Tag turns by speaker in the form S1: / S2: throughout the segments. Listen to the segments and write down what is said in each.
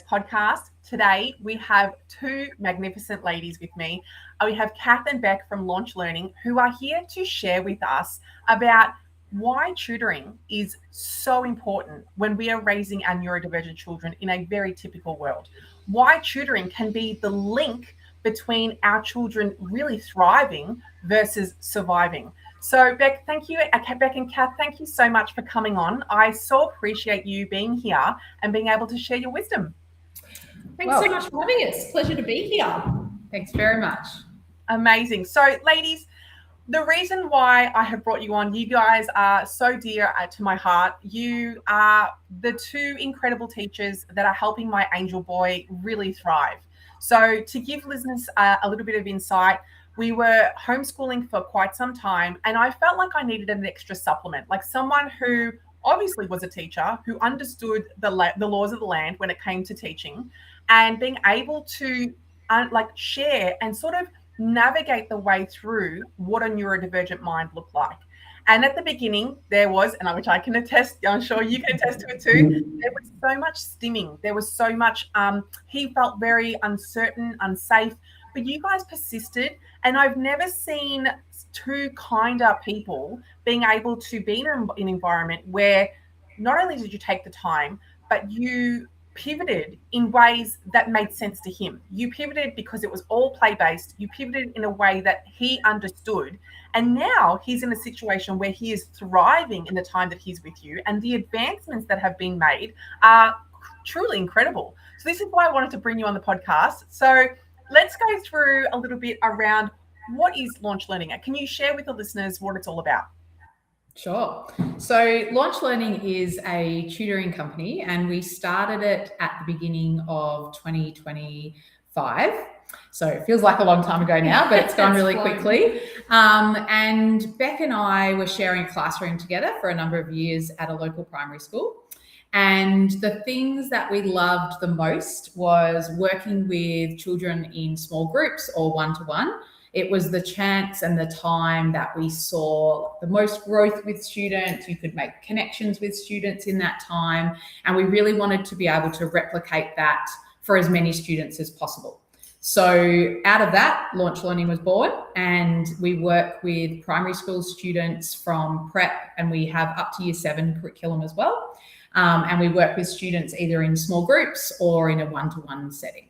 S1: Podcast. Today we have two magnificent ladies with me. We have Cath and Bec from Launch Learning, who are here to share with us about why tutoring is so important when we are raising our neurodivergent children in a very typical world. Why tutoring can be the link between our children really thriving versus surviving. So, Bec, thank you. Bec and Cath, thank you so much for coming on. I so appreciate you being here and being able to share your wisdom.
S2: Thanks so much for having us. Pleasure to be here.
S3: Thanks very much.
S1: Amazing. So, ladies, the reason why I have brought you on, you guys are so dear to my heart. You are the two incredible teachers that are helping my angel boy really thrive. So, to give listeners a little bit of insight, we were homeschooling for quite some time, and I felt like I needed an extra supplement, like someone who obviously was a teacher, who understood the laws of the land when it came to teaching, and being able to share and sort of navigate the way through what a neurodivergent mind looked like. And at the beginning, there was, and which I can attest, I'm sure you can attest to it too, there was so much stimming. There was so much, he felt very uncertain, unsafe, but you guys persisted. And I've never seen two kinder people being able to be in an environment where not only did you take the time, but you pivoted in ways that made sense to him. You pivoted because it was all play-based. You pivoted in a way that he understood. And now he's in a situation where he is thriving in the time that he's with you. And the advancements that have been made are truly incredible. So this is why I wanted to bring you on the podcast. So let's go through a little bit around what is Launch Learning. Can you share with the listeners what it's all about?
S3: Sure. So Launch Learning is a tutoring company, and we started it at the beginning of 2025. So it feels like a long time ago now, but it's gone really quickly. And Bec and I were sharing a classroom together for a number of years at a local primary school. And the things that we loved the most was working with children in small groups or one-to-one. It was the chance and the time that we saw the most growth with students. You could make connections with students in that time. And we really wanted to be able to replicate that for as many students as possible. So out of that, Launch Learning was born, and we work with primary school students from prep, and we have up to year 7 curriculum as well. And we work with students either in small groups or in a one-to-one setting.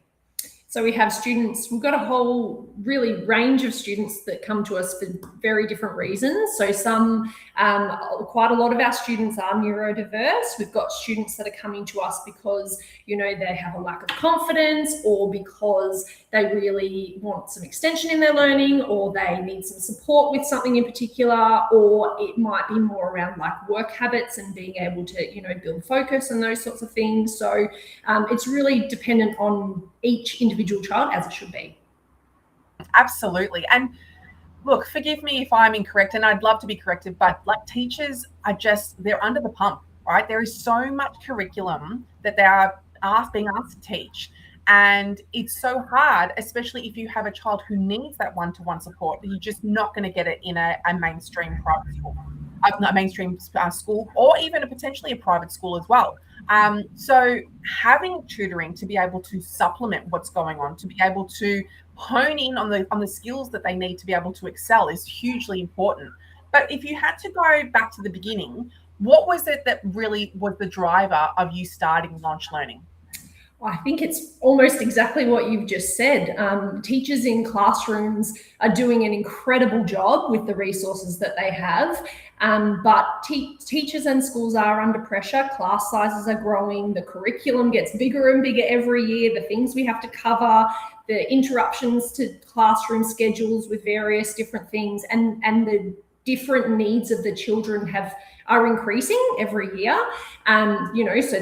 S2: So we have students, we've got a whole really range of students that come to us for very different reasons. So some, quite a lot of our students are neurodiverse. We've got students that are coming to us because, you know, they have a lack of confidence, or because they really want some extension in their learning, or they need some support with something in particular, or it might be more around like work habits and being able to, you know, build focus and those sorts of things. So it's really dependent on each individual child, as it should be.
S1: Absolutely. And look, forgive me if I'm incorrect, and I'd love to be corrected, but like teachers are they're under the pump, right? There is so much curriculum that they are being asked to teach. And it's so hard, especially if you have a child who needs that one-to-one support, that you're just not going to get it in a mainstream private school, not mainstream school, or even potentially a private school as well. So having tutoring to be able to supplement what's going on, to be able to hone in on the skills that they need to be able to excel is hugely important. But if you had to go back to the beginning, what was it that really was the driver of you starting Launch Learning?
S2: I think it's almost exactly what you've just said. Teachers in classrooms are doing an incredible job with the resources that they have, but teachers and schools are under pressure. Class sizes are growing, the curriculum gets bigger and bigger every year, the things we have to cover, the interruptions to classroom schedules with various different things, and the different needs of the children are increasing every year. You know, so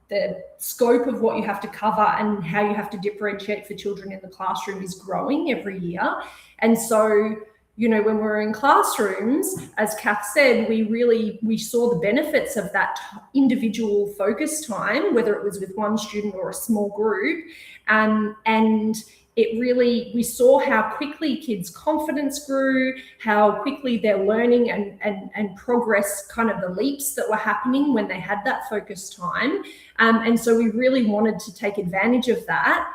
S2: the scope of what you have to cover and how you have to differentiate for children in the classroom is growing every year. And so, you know, when we're in classrooms, as Cath said, we saw the benefits of that individual focus time, whether it was with one student or a small group. And we saw how quickly kids' confidence grew, how quickly their learning and progress, kind of the leaps that were happening when they had that focused time. And so we really wanted to take advantage of that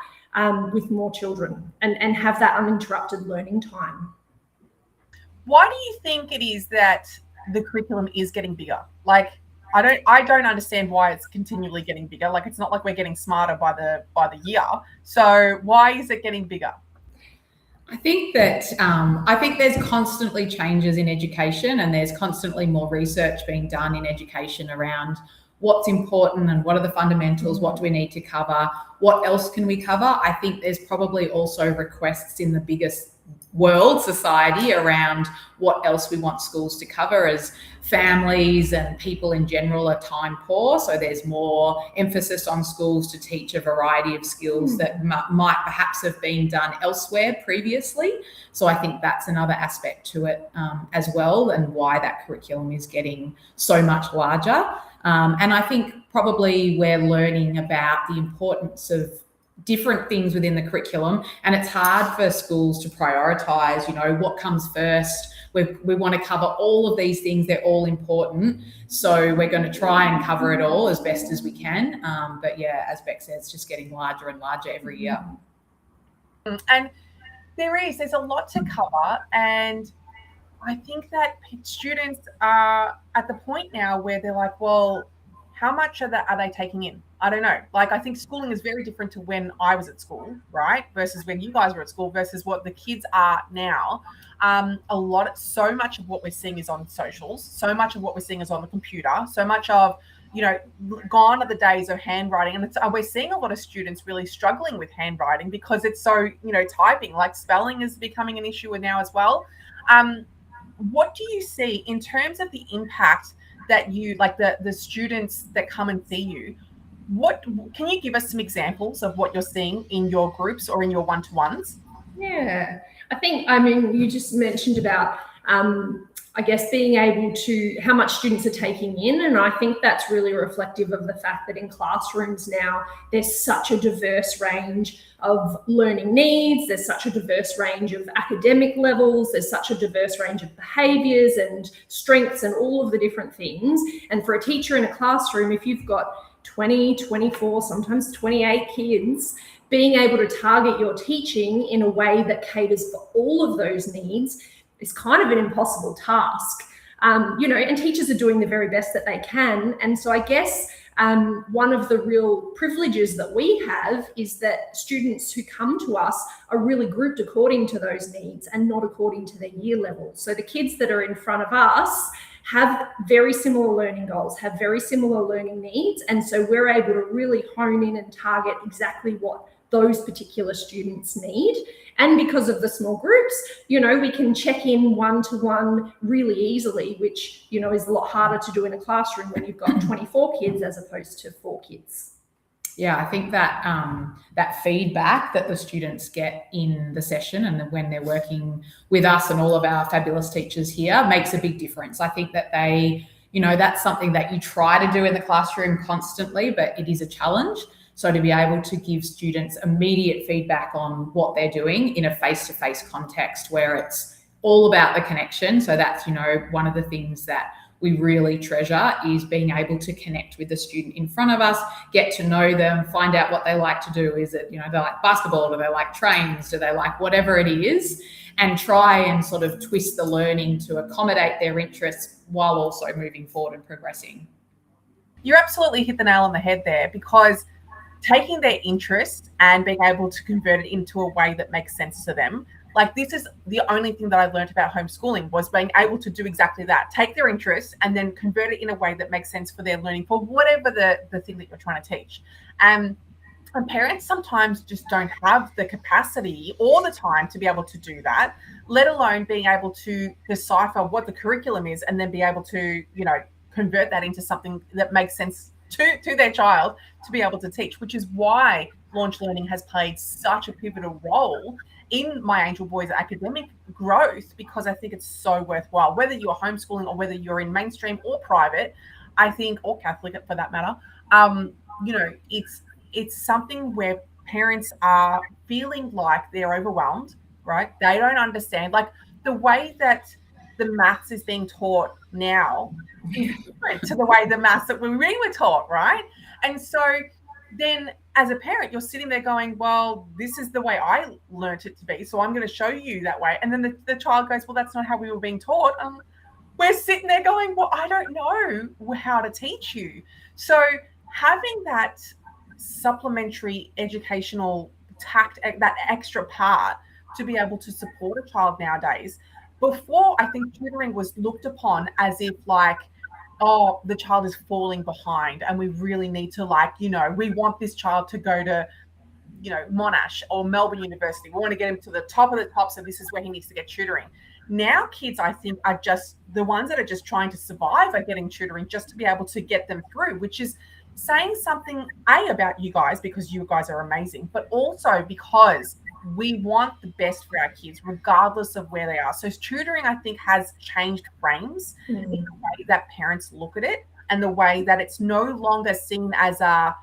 S2: with more children and have that uninterrupted learning time.
S1: Why do you think it is that the curriculum is getting bigger? Like, I don't understand why it's continually getting bigger. Like, it's not like we're getting smarter by the year. So why is it getting bigger?
S3: I think there's constantly changes in education, and there's constantly more research being done in education around what's important and what are the fundamentals, what do we need to cover, what else can we cover. I think there's probably also requests in the biggest world society around what else we want schools to cover, as families and people in general are time poor. So there's more emphasis on schools to teach a variety of skills that might perhaps have been done elsewhere previously. So I think that's another aspect to it as well, and why that curriculum is getting so much larger. And I think probably we're learning about the importance of different things within the curriculum, and it's hard for schools to prioritize, what comes first. We want to cover all of these things. They're all important. So we're going to try and cover it all as best as we can. But yeah, as Bec says, it's just getting larger and larger every year.
S1: And there's a lot to cover. And I think that students are at the point now where they're like, well, how much are they taking in? I don't know. Like, I think schooling is very different to when I was at school, right? Versus when you guys were at school, versus what the kids are now. So much of what we're seeing is on socials. So much of what we're seeing is on the computer. So much of, gone are the days of handwriting. And we're seeing a lot of students really struggling with handwriting because it's so, typing, like spelling is becoming an issue now as well. What do you see in terms of the impact that you, like the students that come and see you? What can you give us some examples of what you're seeing in your groups or in your one-to-ones?
S2: Yeah, you just mentioned about, I guess, being able to, how much students are taking in. And I think that's really reflective of the fact that in classrooms now, there's such a diverse range of learning needs. There's such a diverse range of academic levels. There's such a diverse range of behaviors and strengths and all of the different things. And for a teacher in a classroom, if you've got 20, 24, sometimes 28 kids, being able to target your teaching in a way that caters for all of those needs is kind of an impossible task. And teachers are doing the very best that they can. And so I guess one of the real privileges that we have is that students who come to us are really grouped according to those needs and not according to their year level. So the kids that are in front of us have very similar learning goals, have very similar learning needs. And so we're able to really hone in and target exactly what those particular students need. And because of the small groups, we can check in one-to-one really easily, which, is a lot harder to do in a classroom when you've got 24 kids as opposed to 4 kids.
S3: Yeah, I think that that feedback that the students get in the session and when they're working with us and all of our fabulous teachers here makes a big difference. I think that that's something that you try to do in the classroom constantly, but it is a challenge. So to be able to give students immediate feedback on what they're doing in a face-to-face context where it's all about the connection. So that's, one of the things that we really treasure is being able to connect with the student in front of us, get to know them, find out what they like to do. Is it, they like basketball? Do they like trains? Do they like whatever it is? And try and sort of twist the learning to accommodate their interests while also moving forward and progressing.
S1: You absolutely hit the nail on the head there, because taking their interest and being able to convert it into a way that makes sense to them. Like, this is the only thing that I learned about homeschooling, was being able to do exactly that. Take their interest and then convert it in a way that makes sense for their learning, for whatever the thing that you're trying to teach. And parents sometimes just don't have the capacity or the time to be able to do that, let alone being able to decipher what the curriculum is and then be able to, convert that into something that makes sense to their child to be able to teach, which is why launch learning has played such a pivotal role in my Angel Boys' academic growth, because I think it's so worthwhile, whether you're homeschooling or whether you're in mainstream or private, I think, or Catholic for that matter. It's something where parents are feeling like they're overwhelmed, right? They don't understand. Like the way that the maths is being taught now is different to the way the maths that we really were taught, right? And so then as a parent, you're sitting there going, well, this is the way I learnt it to be, so I'm going to show you that way. And then the child goes, well, that's not how we were being taught. We're sitting there going, well, I don't know how to teach you. So having that supplementary educational tact, that extra part to be able to support a child nowadays. Before, I think tutoring was looked upon as if like, oh, the child is falling behind and we really need to like, you know, we want this child to go to, you know, Monash or Melbourne University. We want to get him to the top of the top. So this is where he needs to get tutoring. Now kids, I think, are just the ones that are just trying to survive are getting tutoring just to be able to get them through, which is saying something about you guys, because you guys are amazing, but also because we want the best for our kids regardless of where they are. So tutoring, I think, has changed frames in the way that parents look at it, and the way that it's no longer seen as a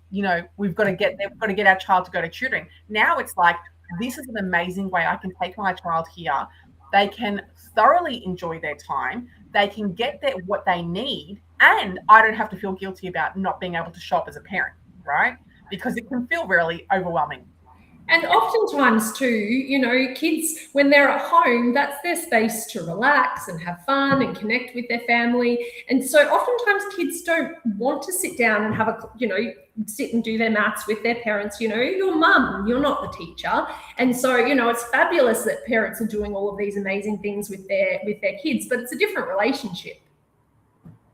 S1: you know, we've got to get our child to go to tutoring. Now it's like, this is an amazing way I can take my child here. They can thoroughly enjoy their time. They can get what they need. And I don't have to feel guilty about not being able to show up as a parent, right? Because it can feel really overwhelming.
S2: And oftentimes too, you know, kids, when they're at home, that's their space to relax and have fun and connect with their family. And so oftentimes kids don't want to sit down and have sit and do their maths with their parents. You know, your mum, you're not the teacher. And so, you know, it's fabulous that parents are doing all of these amazing things with their kids, but it's a different relationship.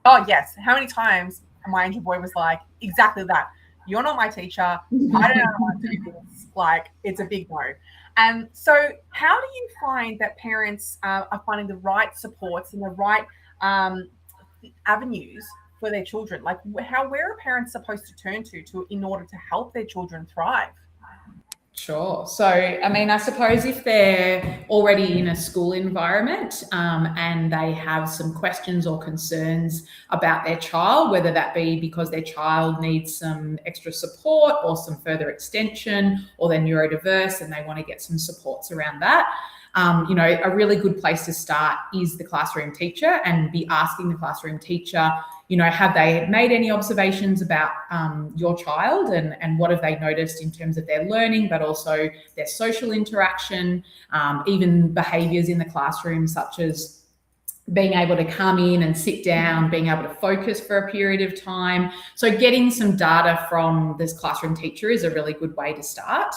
S1: Oh, yes. How many times my angel boy was like, exactly that. You're not my teacher. I don't know how to do this. Like, it's a big no. And so how do you find that parents are finding the right supports and the right avenues for their children? Like, where are parents supposed to turn to in order to help their children thrive?
S3: Sure. So, I mean, I suppose if they're already in a school environment and they have some questions or concerns about their child, whether that be because their child needs some extra support or some further extension, or they're neurodiverse and they want to get some supports around that, you know, a really good place to start is the classroom teacher, and be asking the classroom teacher, you know, have they made any observations about your child, and what have they noticed in terms of their learning, but also their social interaction, even behaviours in the classroom, such as being able to come in and sit down, being able to focus for a period of time. So getting some data from this classroom teacher is a really good way to start.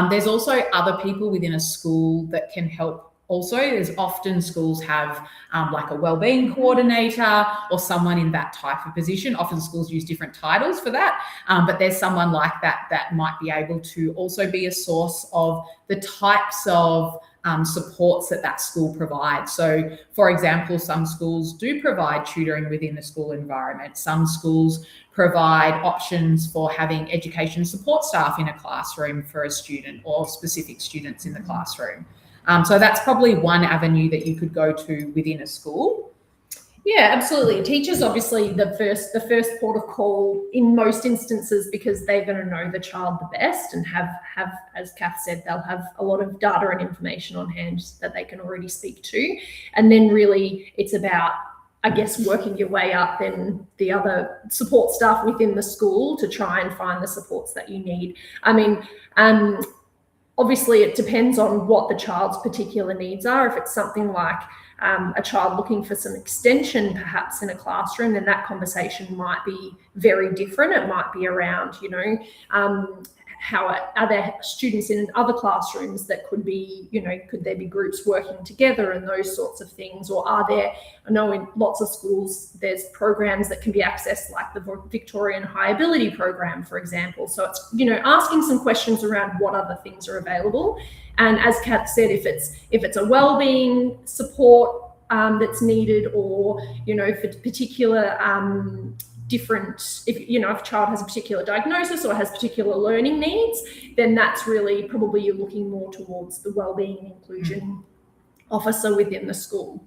S3: There's also other people within a school that can help. Also, there's often schools have like a wellbeing coordinator or someone in that type of position. Often schools use different titles for that, but there's someone like that might be able to also be a source of the types of supports that school provides. So, for example, some schools do provide tutoring within the school environment. Some schools provide options for having education support staff in a classroom for a student or specific students in the classroom. So that's probably one avenue that you could go to within a school.
S2: Yeah, absolutely. Teachers obviously the first port of call in most instances, because they're going to know the child the best and have, as Cath said, they'll have a lot of data and information on hand that they can already speak to. And then really it's about, I guess, working your way up then the other support staff within the school to try and find the supports that you need. I mean, obviously, it depends on what the child's particular needs are. If it's something like a child looking for some extension, perhaps in a classroom, then that conversation might be very different. It might be around, you know, how are there students in other classrooms that could be, you know, could there be groups working together and those sorts of things? Or are there, I know in lots of schools, there's programs that can be accessed, like the Victorian High Ability Program, for example. So it's, you know, asking some questions around what other things are available. And as Cath said, if it's a wellbeing support that's needed, or, you know, for particular different, if a child has a particular diagnosis or has particular learning needs, then that's really probably you're looking more towards the wellbeing and inclusion officer within the school.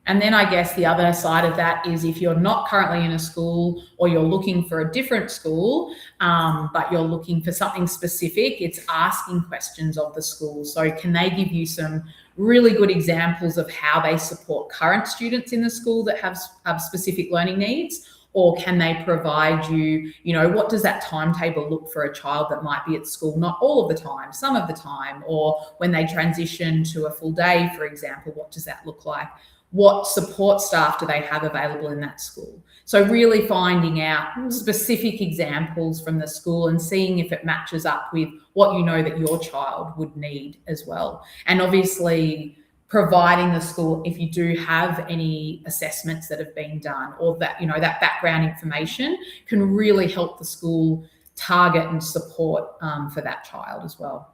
S3: And then I guess the other side of that is if you're not currently in a school or you're looking for a different school, but you're looking for something specific, it's asking questions of the school. So can they give you some really good examples of how they support current students in the school that have specific learning needs? Or can they provide you, what does that timetable look for a child that might be at school, not all of the time, some of the time, or when they transition to a full day, for example, what does that look like? What support staff do they have available in that school? So really finding out specific examples from the school and seeing if it matches up with what you know that your child would need as well. And obviously providing the school, if you do have any assessments that have been done or that, that background information can really help the school target and support for that child as well.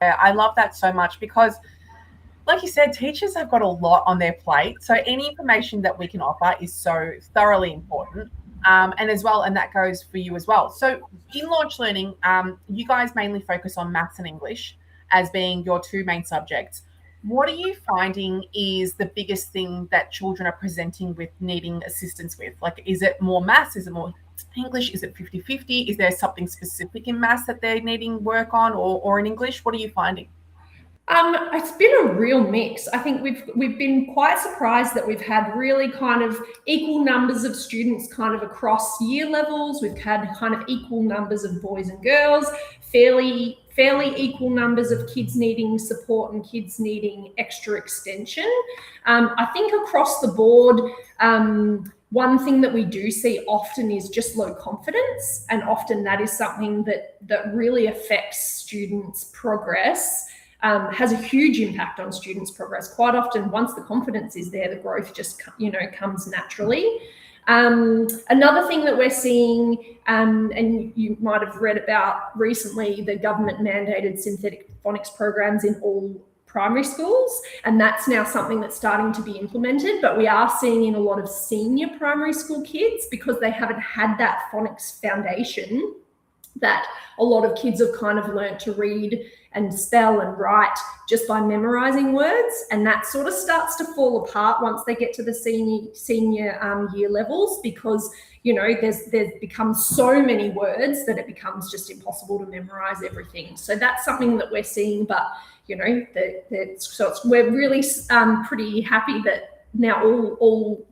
S1: Yeah, I love that so much because like you said, teachers have got a lot on their plate. So any information that we can offer is so thoroughly important. And that goes for you as well. So in Launch Learning, you guys mainly focus on maths and English as being your two main subjects. What are you finding is the biggest thing that children are presenting with needing assistance with? Like, is it more maths? Is it more English? Is it 50-50? Is there something specific in maths that they're needing work on or in English? What are you finding?
S2: It's been a real mix. I think we've been quite surprised that we've had really kind of equal numbers of students kind of across year levels. We've had kind of equal numbers of boys and girls, fairly equal numbers of kids needing support and kids needing extra extension. I think across the board, one thing that we do see often is just low confidence, and often that is something that really affects students' progress. Has a huge impact on students' progress. Quite often, once the confidence is there, the growth just, comes naturally. Another thing that we're seeing, and you might have read about recently, the government mandated synthetic phonics programs in all primary schools, and that's now something that's starting to be implemented. But we are seeing in a lot of senior primary school kids, because they haven't had that phonics foundation, that a lot of kids have kind of learnt to read and spell and write just by memorizing words, and that sort of starts to fall apart once they get to the senior year levels, because there's become so many words that it becomes just impossible to memorize everything. So that's something that we're seeing, but we're really pretty happy that now all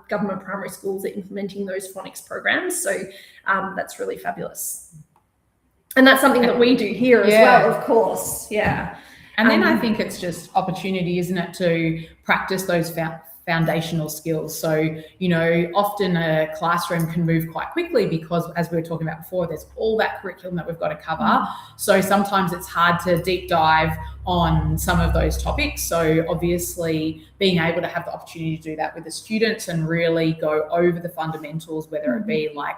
S2: government primary schools are implementing those phonics programs. So that's really fabulous. And that's something that we do here as well, of course. Yeah.
S3: And then I think it's just opportunity, isn't it, to practice those foundational skills. So, often a classroom can move quite quickly because, as we were talking about before, there's all that curriculum that we've got to cover. So sometimes it's hard to deep dive on some of those topics. So obviously being able to have the opportunity to do that with the students and really go over the fundamentals, whether it be like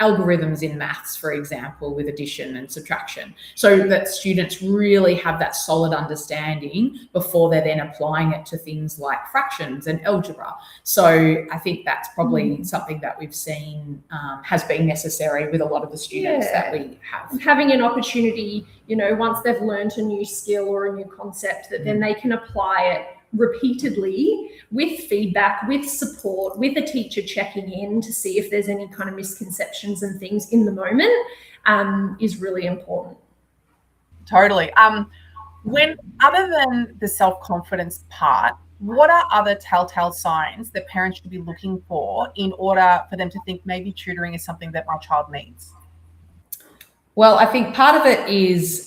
S3: algorithms in maths, for example, with addition and subtraction, so that students really have that solid understanding before they're then applying it to things like fractions and algebra. So I think that's probably something that we've seen has been necessary with a lot of the students that we have.
S2: Having an opportunity, once they've learned a new skill or a new concept, that then they can apply it repeatedly with feedback, with support, with a teacher checking in to see if there's any kind of misconceptions and things in the moment, is really important.
S1: Totally. When, other than the self-confidence part, what are other telltale signs that parents should be looking for in order for them to think maybe tutoring is something that my child needs?
S3: Well, I think part of it is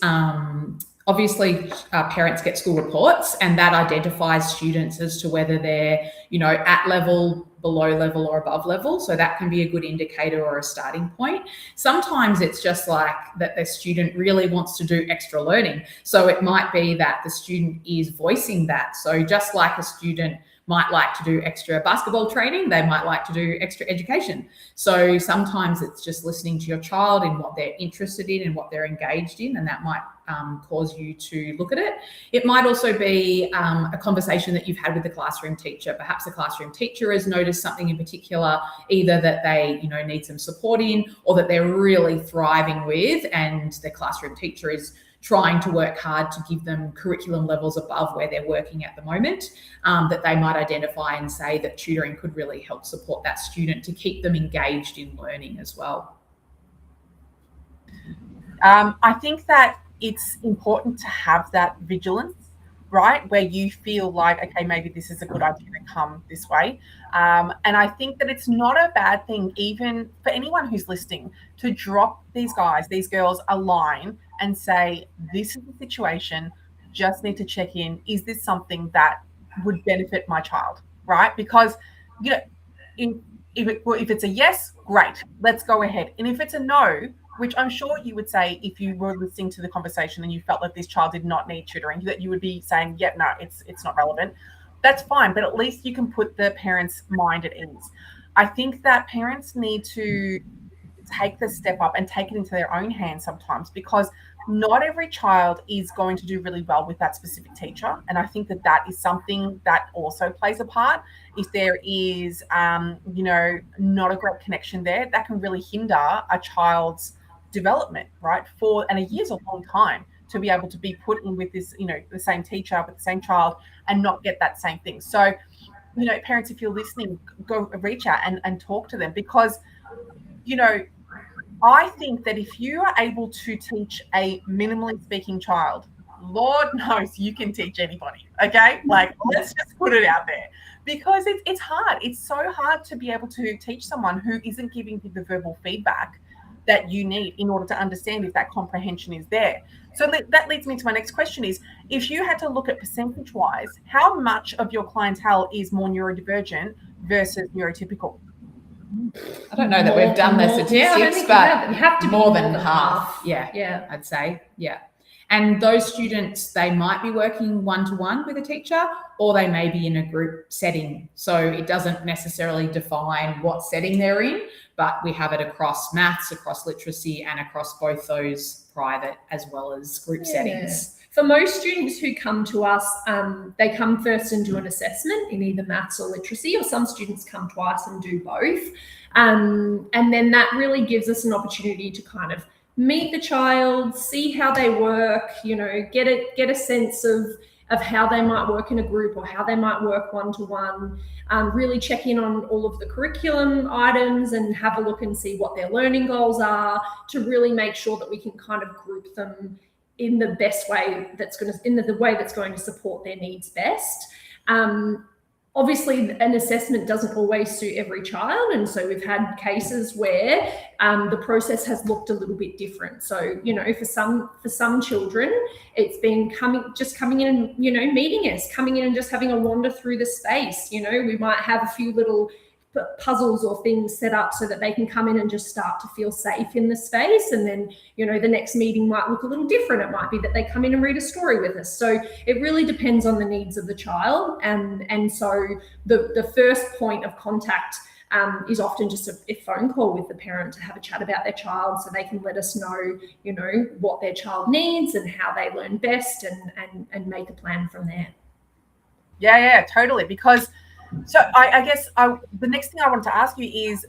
S3: obviously parents get school reports, and that identifies students as to whether they're, at level, below level, or above level. So that can be a good indicator or a starting point. Sometimes it's just like that the student really wants to do extra learning. So it might be that the student is voicing that. So just like a student might like to do extra basketball training, they might like to do extra education. So sometimes it's just listening to your child in what they're interested in and what they're engaged in, and that might cause you to look at it. It might also be a conversation that you've had with the classroom teacher. Perhaps the classroom teacher has noticed something in particular, either that they need some support in, or that they're really thriving with, and the classroom teacher is trying to work hard to give them curriculum levels above where they're working at the moment, that they might identify and say that tutoring could really help support that student to keep them engaged in learning as well.
S1: I think that it's important to have that vigilance, right? Where you feel like, okay, maybe this is a good idea to come this way. And I think that it's not a bad thing, even for anyone who's listening, to drop these guys, these girls a line and say, this is the situation, just need to check in. Is this something that would benefit my child, right? Because, you know, if it's a yes, great, let's go ahead. And if it's a no, which I'm sure you would say if you were listening to the conversation and you felt that this child did not need tutoring, that you would be saying, yeah, no, it's not relevant. That's fine, but at least you can put the parent's mind at ease. I think that parents need to take the step up and take it into their own hands sometimes, because not every child is going to do really well with that specific teacher. And I think that that is something that also plays a part. If there is, not a great connection there, that can really hinder a child's development, right? And a year's a long time to be able to be put in with this, the same teacher with the same child and not get that same thing. So, parents, if you're listening, go reach out and talk to them, because, I think that if you are able to teach a minimally speaking child, Lord knows you can teach anybody, okay? Like, let's just put it out there, because it's hard. It's so hard to be able to teach someone who isn't giving you the verbal feedback that you need in order to understand if that comprehension is there. So that leads me to my next question is, if you had to look at percentage-wise, how much of your clientele is more neurodivergent versus neurotypical?
S3: I don't know that we've done the statistics, but
S2: you have to be
S3: more than half. Yeah, I'd say, yeah. And those students, they might be working one-to-one with a teacher, or they may be in a group setting. So it doesn't necessarily define what setting they're in, but we have it across maths, across literacy, and across both those private as well as group settings.
S2: For most students who come to us, they come first and do an assessment in either maths or literacy, or some students come twice and do both. And then that really gives us an opportunity to kind of meet the child, see how they work, get a sense of how they might work in a group or how they might work one-to-one, really check in on all of the curriculum items and have a look and see what their learning goals are, to really make sure that we can kind of group them in the best way the way that's going to support their needs best. Obviously, an assessment doesn't always suit every child, and so we've had cases where the process has looked a little bit different. So, for some children, it's been coming in and meeting us, coming in and just having a wander through the space. We might have a few little puzzles or things set up so that they can come in and just start to feel safe in the space. And then, the next meeting might look a little different. It might be that they come in and read a story with us. So it really depends on the needs of the child. And so the first point of contact is often just a phone call with the parent to have a chat about their child, so they can let us know, what their child needs and how they learn best, and make a plan from there.
S1: Yeah, totally. Because so I guess the next thing I wanted to ask you is,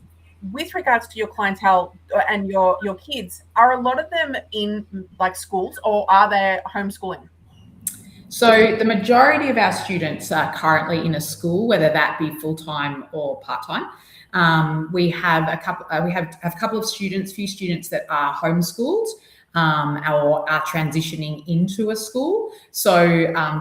S1: with regards to your clientele and your kids, are a lot of them in like schools, or are they homeschooling?
S3: So the majority of our students are currently in a school, whether that be full-time or part-time. We have a couple of students, few students that are homeschooled, or are transitioning into a school. So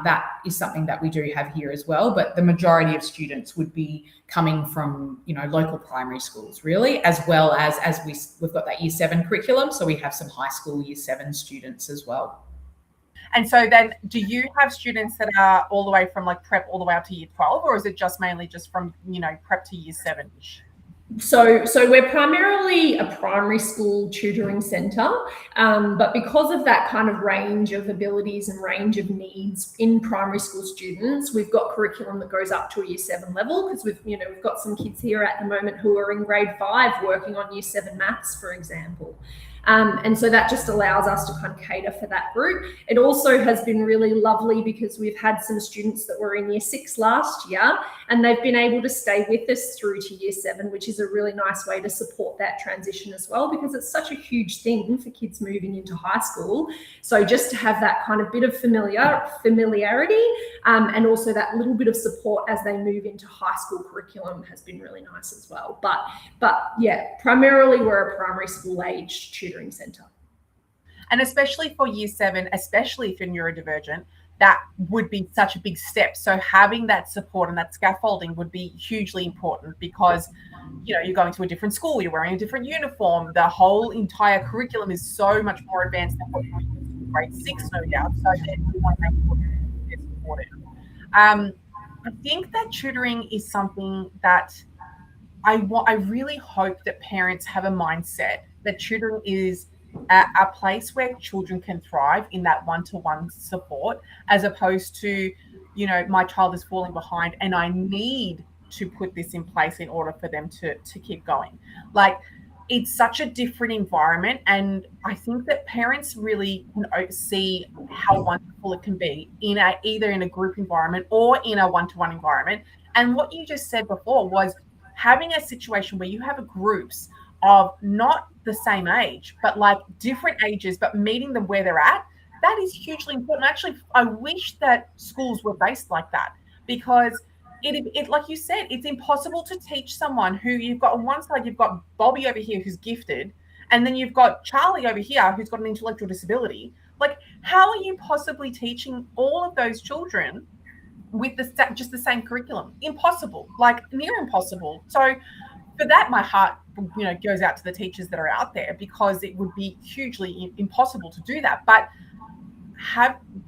S3: that is something that we do have here as well. But the majority of students would be coming from, local primary schools, really, as well as we've got that Year 7 curriculum. So we have some high school Year 7 students as well.
S1: And so then, do you have students that are all the way from like prep all the way up to Year 12, or is it just mainly just from, prep to Year 7-ish?
S2: So we're primarily a primary school tutoring centre, but because of that kind of range of abilities and range of needs in primary school students, we've got curriculum that goes up to a Year 7 level, because we've got some kids here at the moment who are in grade 5 working on Year 7 maths, for example. And so that just allows us to kind of cater for that group. It also has been really lovely because we've had some students that were in year 6 last year, and they've been able to stay with us through to year 7, which is a really nice way to support that transition as well, because it's such a huge thing for kids moving into high school. So just to have that kind of bit of familiarity and also that little bit of support as they move into high school curriculum has been really nice as well. But yeah, primarily we're a primary school age tutoring centre.
S1: And especially for year 7, especially if you're neurodivergent, that would be such a big step. So having that support and that scaffolding would be hugely important, because you're going to a different school, you're wearing a different uniform, the whole entire curriculum is so much more advanced than what you're used to in grade 6, no doubt. So then we want to make sure that they're supported. I think that tutoring is something that I really hope that parents have a mindset that tutoring is a place where children can thrive in that one-to-one support, as opposed to, my child is falling behind and I need to put this in place in order for them to keep going. Like, it's such a different environment, and I think that parents really see how wonderful it can be either in a group environment or in a one-to-one environment. And what you just said before was having a situation where you have groups of not the same age, but like different ages, but meeting them where they're at. That is hugely important. Actually, I wish that schools were based like that, because it like you said, it's impossible to teach someone who you've got on one side, you've got Bobby over here who's gifted, and then you've got Charlie over here who's got an intellectual disability. Like, how are you possibly teaching all of those children with just the same curriculum? Impossible, like near impossible. So for that, my heart goes out to the teachers that are out there, because it would be hugely impossible to do that. But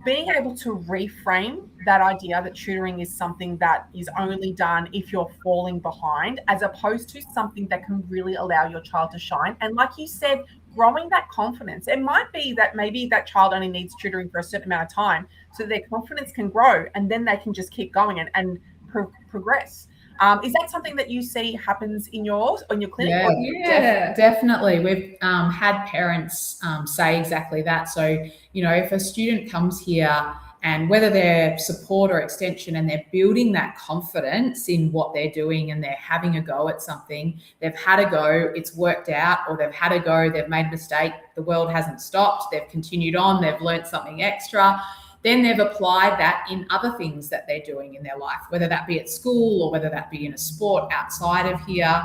S1: being able to reframe that idea that tutoring is something that is only done if you're falling behind, as opposed to something that can really allow your child to shine. And like you said, growing that confidence. It might be that maybe that child only needs tutoring for a certain amount of time so their confidence can grow, and then they can just keep going and progress. Is that something that you see happens in your clinic?
S3: Yeah, definitely. We've had parents say exactly that. So, if a student comes here, and whether they're support or extension, and they're building that confidence in what they're doing, and they're having a go at something, they've had a go, it's worked out, or they've had a go, they've made a mistake, the world hasn't stopped, they've continued on, they've learned something extra. Then they've applied that in other things that they're doing in their life, whether that be at school or whether that be in a sport outside of here.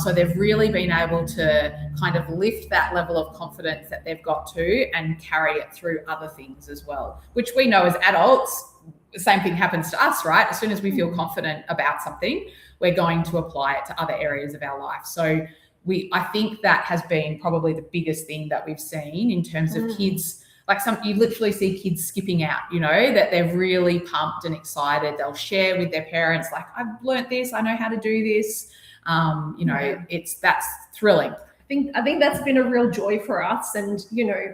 S3: So they've really been able to kind of lift that level of confidence that they've got to, and carry it through other things as well, which we know as adults, the same thing happens to us, right? As soon as we feel confident about something, we're going to apply it to other areas of our life. So I think that has been probably the biggest thing that we've seen in terms of kids. Like, you literally see kids skipping out, that they're really pumped and excited. They'll share with their parents, like, I've learnt this, I know how to do this. That's thrilling.
S2: I think that's been a real joy for us. And,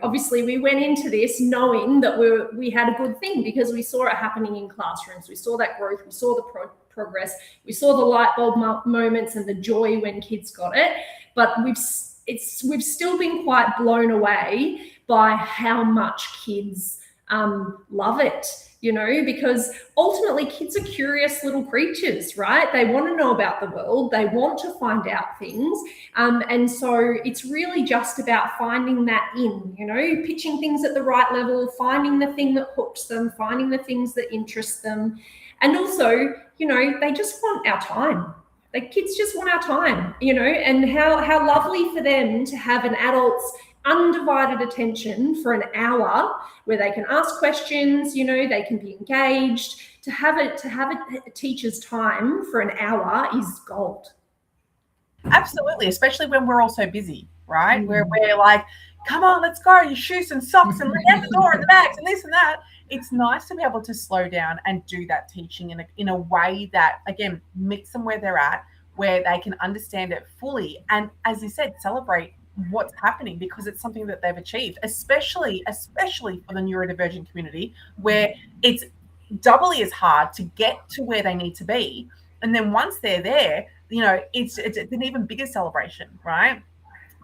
S2: obviously we went into this knowing that we had a good thing, because we saw it happening in classrooms. We saw that growth, we saw the progress, we saw the light bulb moments and the joy when kids got it. But we've still been quite blown away by how much kids love it, because ultimately kids are curious little creatures, right? They want to know about the world. They want to find out things. And so it's really just about finding that pitching things at the right level, finding the thing that hooks them, finding the things that interest them. And also, they just want our time. The kids just want our time, and how lovely for them to have an adult's undivided attention for an hour, where they can ask questions, they can be engaged. To have a teacher's time for an hour is gold.
S1: Absolutely, especially when we're all so busy, right? Where we're like, come on, let's go, your shoes and socks and out the door and the bags and this and that. It's nice to be able to slow down and do that teaching in a way that, again, meets them where they're at, where they can understand it fully. And as you said, celebrate what's happening, because it's something that they've achieved, especially for the neurodivergent community, where it's doubly as hard to get to where they need to be. And then once they're there, it's an even bigger celebration, right?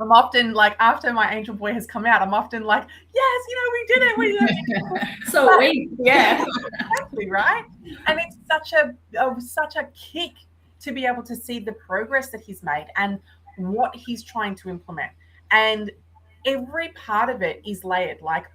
S1: I'm often like, after my angel boy has come out, I'm often like, yes, we did it. We did it.
S2: So
S1: yeah, exactly, right. And it's such a kick to be able to see the progress that he's made and what he's trying to implement. And every part of it is layered. Like,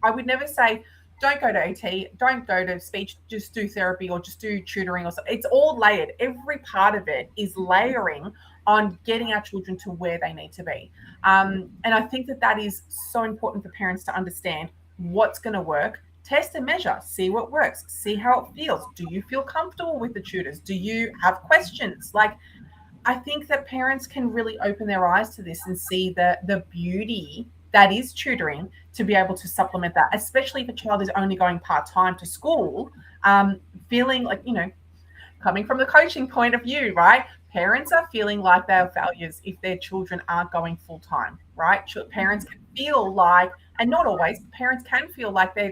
S1: I would never say, don't go to OT, don't go to speech, just do therapy or just do tutoring or something. It's all layered. Every part of it is layering on getting our children to where they need to be. And I think that is so important for parents to understand what's going to work. Test and measure, see what works, see how it feels. Do you feel comfortable with the tutors? Do you have questions? Like, I think that parents can really open their eyes to this and see the beauty that is tutoring, to be able to supplement that, especially if a child is only going part-time to school, feeling like, coming from the coaching point of view, right? Parents are feeling like they are failures if their children aren't going full-time, right? Parents can feel like, and not always, parents can feel like they're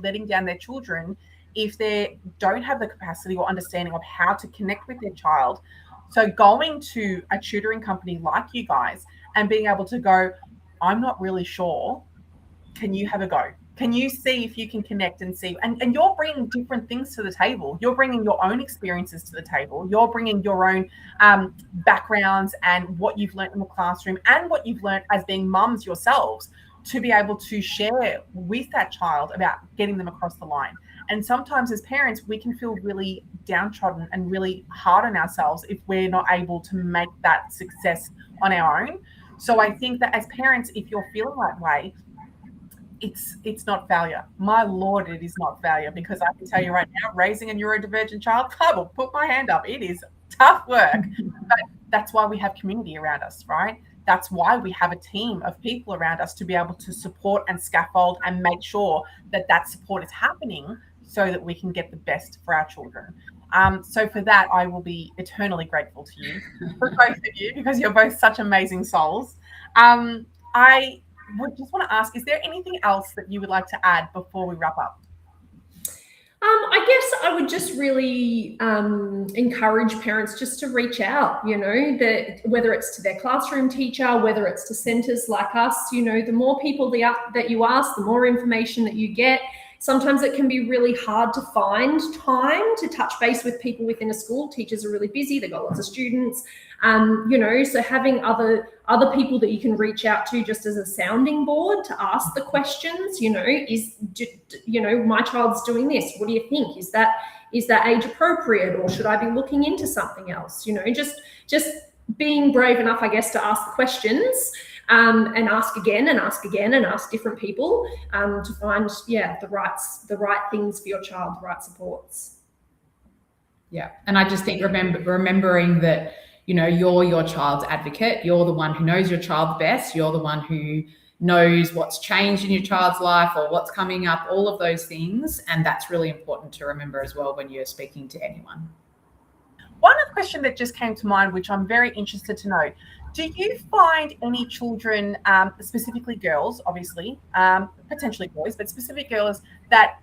S1: letting down their children if they don't have the capacity or understanding of how to connect with their child. So going to a tutoring company like you guys and being able to go, I'm not really sure, can you have a go? Can you see if you can connect and see? And you're bringing different things to the table. You're bringing your own experiences to the table. You're bringing your own backgrounds and what you've learned in the classroom and what you've learned as being mums yourselves, to be able to share with that child about getting them across the line. And sometimes as parents, we can feel really downtrodden and really hard on ourselves if we're not able to make that success on our own. So I think that as parents, if you're feeling that way, it's not failure. My Lord, it is not failure, because I can tell you right now, raising a neurodivergent child, I will put my hand up. It is tough work, but that's why we have community around us, right? That's why we have a team of people around us to be able to support and scaffold and make sure that support is happening so that we can get the best for our children. So for that, I will be eternally grateful to you, for both of you, because you're both such amazing souls. I would just want to ask, is there anything else that you would like to add before we wrap up?
S2: I guess I would just really encourage parents just to reach out, that whether it's to their classroom teacher, whether it's to centres like us, the more people that you ask, the more information that you get. Sometimes it can be really hard to find time to touch base with people within a school. Teachers are really busy, they've got lots of students, so having other people that you can reach out to just as a sounding board to ask the questions, my child's doing this, what do you think? Is that age appropriate, or should I be looking into something else? Just being brave enough, I guess, to ask the questions, and ask again and ask again and ask different people, to find the right things for your child, the right supports.
S3: Yeah, and I just think remembering that you're your child's advocate. You're the one who knows your child best. You're the one who knows what's changed in your child's life or what's coming up, all of those things, and that's really important to remember as well when you're speaking to anyone.
S1: One other question that just came to mind, which I'm very interested to know, do you find any children, specifically girls, obviously, potentially boys, but specific girls, that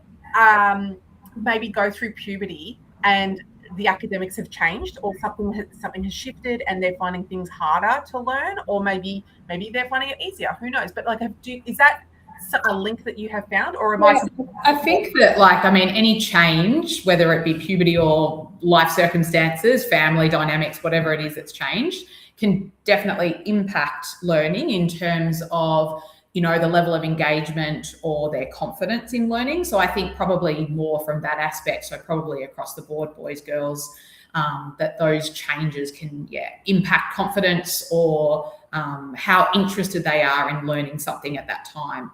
S1: maybe go through puberty and the academics have changed, or something has shifted and they're finding things harder to learn, or maybe they're finding it easier? Who knows? But is that a link that you have found, or am
S3: I think that any change, whether it be puberty or life circumstances, family dynamics, whatever it is that's changed, can definitely impact learning in terms of the level of engagement or their confidence in learning. So I think probably more from that aspect, so probably across the board, boys, girls, that those changes can impact confidence or how interested they are in learning something at that time.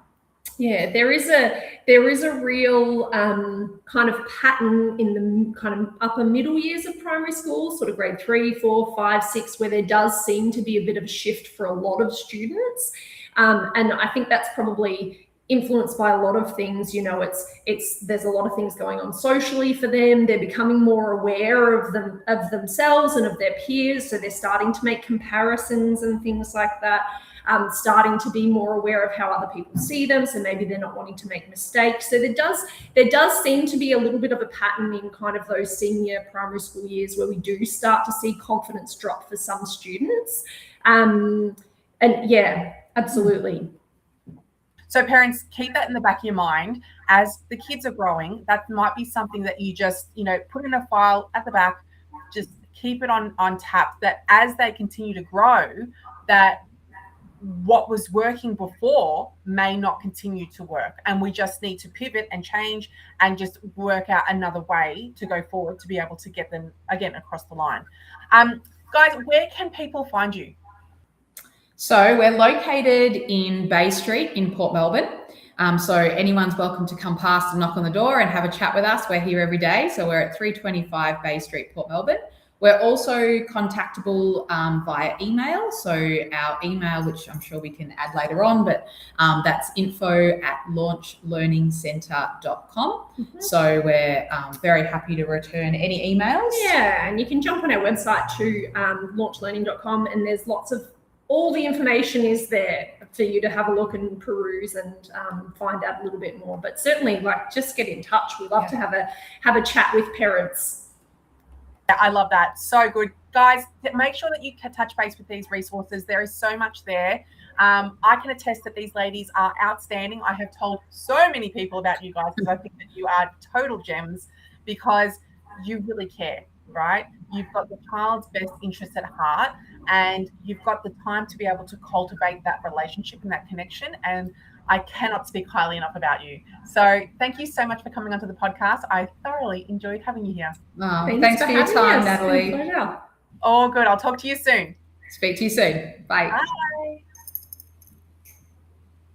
S2: Yeah, there is a real kind of pattern in the kind of upper middle years of primary school, sort of grade 3, 4, 5, 6, where there does seem to be a bit of a shift for a lot of students. And I think that's probably influenced by a lot of things. There's a lot of things going on socially for them. They're becoming more aware of themselves and of their peers. So they're starting to make comparisons and things like that. Starting to be more aware of how other people see them, so maybe they're not wanting to make mistakes. So there does seem to be a little bit of a pattern in kind of those senior primary school years where we do start to see confidence drop for some students. And yeah, absolutely.
S1: So parents, keep that in the back of your mind as the kids are growing. That might be something that you just, put in a file at the back, just keep it on tap, that as they continue to grow, that what was working before may not continue to work. And we just need to pivot and change and just work out another way to go forward to be able to get them, again, across the line. Guys, where can people find you?
S3: So we're located in Bay Street in Port Melbourne. So anyone's welcome to come past and knock on the door and have a chat with us. We're here every day. So we're at 325 Bay Street, Port Melbourne. We're also contactable via email. So our email, which I'm sure we can add later on, but that's info@launchlearningcentre.com. Mm-hmm. So we're very happy to return any emails.
S2: Yeah, and you can jump on our website to launchlearning.com, and there's all the information is there for you to have a look and peruse and find out a little bit more. But certainly, just get in touch. We love to have a chat with parents.
S1: I love that. So good. Guys, make sure that you touch base with these resources. There is so much there. I can attest that these ladies are outstanding. I have told so many people about you guys because I think that you are total gems, because you really care, right? You've got the child's best interests at heart, and you've got the time to be able to cultivate that relationship and that connection. And I cannot speak highly enough about you. So thank you so much for coming onto the podcast. I thoroughly enjoyed having you here.
S3: Oh, thanks for your time, Natalie.
S1: All good. I'll talk to you soon.
S3: Speak to you soon. Bye.
S1: Bye.